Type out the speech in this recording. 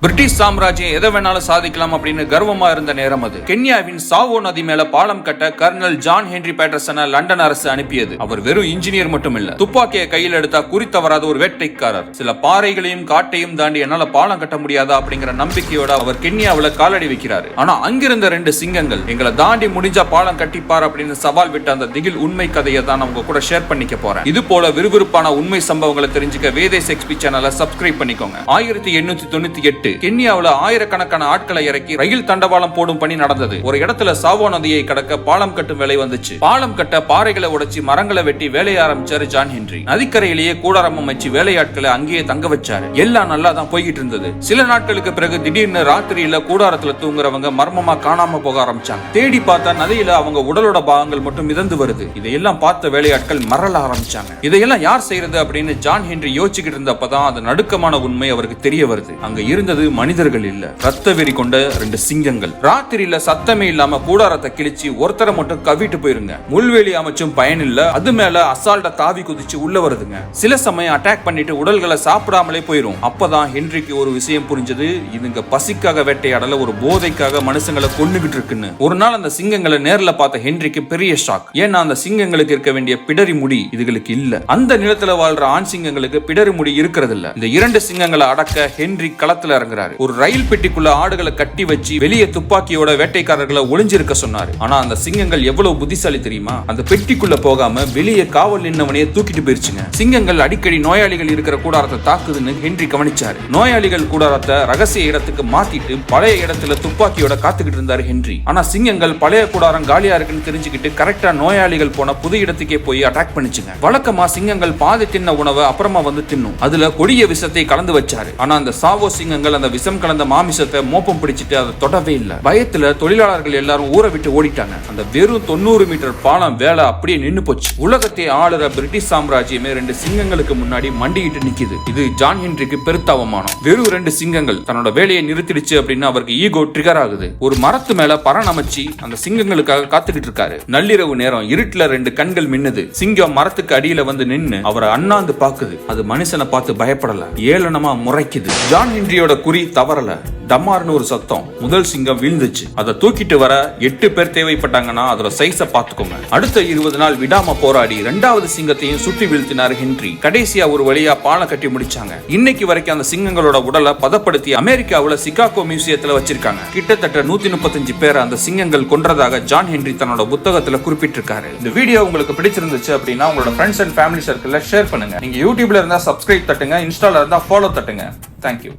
British சாம்ராஜ்யம் எதை வேணாலும் சாதிக்கலாம் அப்படின்னு கர்வமா இருந்த நேரம் அது. கென்யாவின் சாவோ நதி மேல பாலம் கட்ட கர்னல் ஜான் ஹென்றி பேட்டர்சனை லண்டன் அரசு அனுப்பியது. அவர் வெறும் இன்ஜினியர் மட்டும் இல்ல, துப்பாக்கியை கையில் எடுத்தா குறித்தவராத ஒரு வேட்டைக்காரர். சில பாறைகளையும் காட்டையும் தாண்டி என்னால பாலம் கட்ட முடியாதா அப்படிங்கிற நம்பிக்கையோட அவர் கென்யாவுல காலடி வைக்கிறாரு. ஆனா அங்கிருந்த 2 சிங்கங்கள் எங்களை தாண்டி முடிஞ்சா பாலம் கட்டிப்பார் அப்படின்னு சவால் விட்ட அந்த திகில் உண்மை கதையை தான் அவங்க கூட ஷேர் பண்ணிக்க போறேன். இது போல விறுவிறுப்பான உண்மை சம்பவங்களை தெரிஞ்சுக்க வேதேஸ் எக்ஸ்பி சேனலை சப்ஸ்கிரைப் பண்ணிக்கோங்க. 1898 கென்யாவுல ஆயிரக்கணக்கான ஆட்களை இறக்கி ரயில் தண்டவாளம் போடும் பணி நடந்தது. ஒரு இடத்துல சாவோ நதியை கடக்க பாலம் கட்டும் வேலை வந்துச்சு. பாலம் கட்ட பாறைகளை உடைச்சி மரங்களை வெட்டி வேலையை ஆரம்பிச்சாரு ஜான் ஹென்றி. நதிக்கரையிலேயே கூடாரம் அமைச்சு வேலையாட்களை அங்கேயே தங்க வச்சாரு. எல்லாம் நல்லா தான் போய்கிட்டு இருந்தது. சில நாட்களுக்கு பிறகு திடீர்னு ராத்திரியில கூடாரத்துல தூங்குறவங்க மர்மமா காணாம போக ஆரம்பிச்சாங்க. தேடி பார்த்தா நதியில அவங்க உடலோட பாகங்கள் மட்டும் மிதந்து வருது. இதையெல்லாம் பார்த்த வேலையாட்கள் மறல ஆரம்பிச்சாங்க. இதையெல்லாம் யார் செய்யறது அப்படின்னு ஜான் ஹென்றி யோசிச்சுக்கிட்டு இருந்தப்பதான் அது நடுக்கமான உண்மை அவருக்கு தெரிய வருது. அங்க இருந்தது மனிதர்கள் இல்ல, ரத்த வெறி கொண்ட 2 சிங்கங்கள். ராத்திரியில சத்தமே இல்லாம கூடாரத்தை கிழிச்சு ஒருத்தரை மட்டும் கவிட்டு போயிருங்க. முள்வேலி அமைச்சும் பயன் இல்ல, அது மேல அசால்ட்டா தாவி குதிச்சு உள்ள வருதுங்க. சில சமயம் அட்டாக் பண்ணிட்டு உடல்களை சாப்பிடாமலே போயிரும். அப்பதான் ஹென்ரிக்கு ஒரு விஷயம் புரிஞ்சது. இதுங்க பசிக்காக வேட்டையாடல, ஒரு போதைக்காக மனுஷங்களை கொன்னுகிட்டு இருக்குன்னு. ஒரு நாள் அந்த சிங்கங்களை நேர்ல பார்த்த ஹென்ரிக்கு பெரிய ஷாக். ஏன்னா அந்த சிங்கங்களுக்கு இருக்க வேண்டிய பிடரி முடி இதுகளுக்கு இல்ல. அந்த நிலத்துல வாழ்ற ஆண் சிங்கங்களுக்கு பிடரி முடி இருக்கிறது இல்ல. இந்த 2 சிங்கங்களை அடக்க ஹென்றி களத்துல இறங்குறாரு. ஒரு ரயில் பெட்டிக்குள்ள ஆடுகளை கட்டி வச்சு வெளியே துப்பாக்கியோட வேட்டைக்காரர்களை ஒளிஞ்சிருக்க சொன்னாரு. ஆனா அந்த சிங்கங்கள் எவ்வளவு புத்திசாலி தெரியுமா? அந்த பெட்டிக்குள்ள போகாம வெளியே காவல் நின்னவனையே தூக்கிட்டு போயிருச்சுங்க. சிங்கங்கள் அடிக்கடி நோயாளிகள் இருக்கிற கூடாரத்தை தாக்குதுன்னு ஹென்றி கவனிச்சாரு. நோயாளிகள் கூடாரத்தை ரகசிய இடத்துக்கு மாத்திட்டு பழைய இடத்துல துப்பாக்கியோட காத்துக்கிட்டு இருந்தாரு ஹென்றி. ஆனா சிங்கங்கள் பழைய கூடாரம் காலியா இருக்குன்னு தெரிஞ்சுக்கிட்டு கரெக்டா நோயாளிகள் போன புது இடத்துக்கே போய் அட்டாக் பண்ணிச்சுங்க. வழக்கமா சிங்கங்கள் பாதி தின்ன உணவை அப்புறமா வந்து தின்னும். அதுல கொடிய விஷத்தை கலந்து வச்சாரு. ஆனா அந்த சாவோ சிங்கங்கள் அந்த விஷம் கலந்த மாமிசத்தை மோப்பம் பிடிச்சிட்டு அதை தொடவே இல்ல. பயத்துல தொழிலாளர்கள் எல்லாரும் ஊரை விட்டு ஓடிட்டாங்க. அந்த வெறும் 90 மீட்டர் பாலம் வேலை அப்படியே நின்னு போச்சு. உலகத்தை ஆளுற பிரிட்டிஷ் சாம்ராஜ்யமே 2 சிங்கங்களுக்கு முன்னாடி மண்டிக்கிட்டு நிக்குது. இது ஜான் ஹென்ரிக்கு பெருத்த அவமானம். வெறும் 2 சிங்கங்கள் தன்னோட வேலையை நிறுத்திடுச்சு அப்படின்னு அவருக்கு ஈகோ ட்ரிகர் ஆகுது. ஒரு மரத்து மேல பரண் அமைச்சு அந்த சிங்கங்களுக்காக காத்துக்கிட்டு இருக்காரு. நள்ளிரவு நேரம், இருட்டுல 2 கண்கள் மின்னுது. சிங்கம் மரத்துக்கு அடியில வந்து நின்னு அவரை அண்ணாந்து பாக்குது. அது மனுஷனை பார்த்து பயப்படல, ஏளனமா முறைக்குது. ஜான் ஹென்ரியோட குறி தவறல. டமார்னு ஒரு சத்தம். முதல் சிங்கம் வீழ்ந்துச்சு. அதை தூக்கிட்டு வர 8 பேர் தேவைப்பட்டாங்கன்னா அதோட சைஸ பாத்துக்கோங்க. அடுத்த 20 நாள் விடாம போராடி 2வது சிங்கத்தையும் சுட்டி வீழ்த்தினார் ஹென்றி. கடைசியா ஒரு வழியா பாலம் கட்டி முடிச்சாங்க. இன்னைக்கு வரைக்கும் அந்த சிங்கங்களோட உடலை பதப்படுத்தி அமெரிக்காவுல சிகாகோ மியூசியத்துல வச்சிருக்காங்க. கிட்டத்தட்ட 135 பேர் அந்த சிங்கங்கள் கொன்றதாக ஜான் ஹென்றி தன்னோட புத்தகத்துல குறிப்பிட்டிருக்காரு. இந்த வீடியோ உங்களுக்கு பிடிச்சிருந்துச்சு அப்படின்னா உங்களோட ஃப்ரெண்ட்ஸ் அண்ட் ஃபேமிலி சர்க்கிள்ல ஷேர் பண்ணுங்க. நீங்க யூடியூப்ல இருந்தா சப்ஸ்கிரைப் தட்டுங்க, இன்ஸ்டால இருந்தா ஃபாலோ தட்டுங்க. தேங்க்யூ.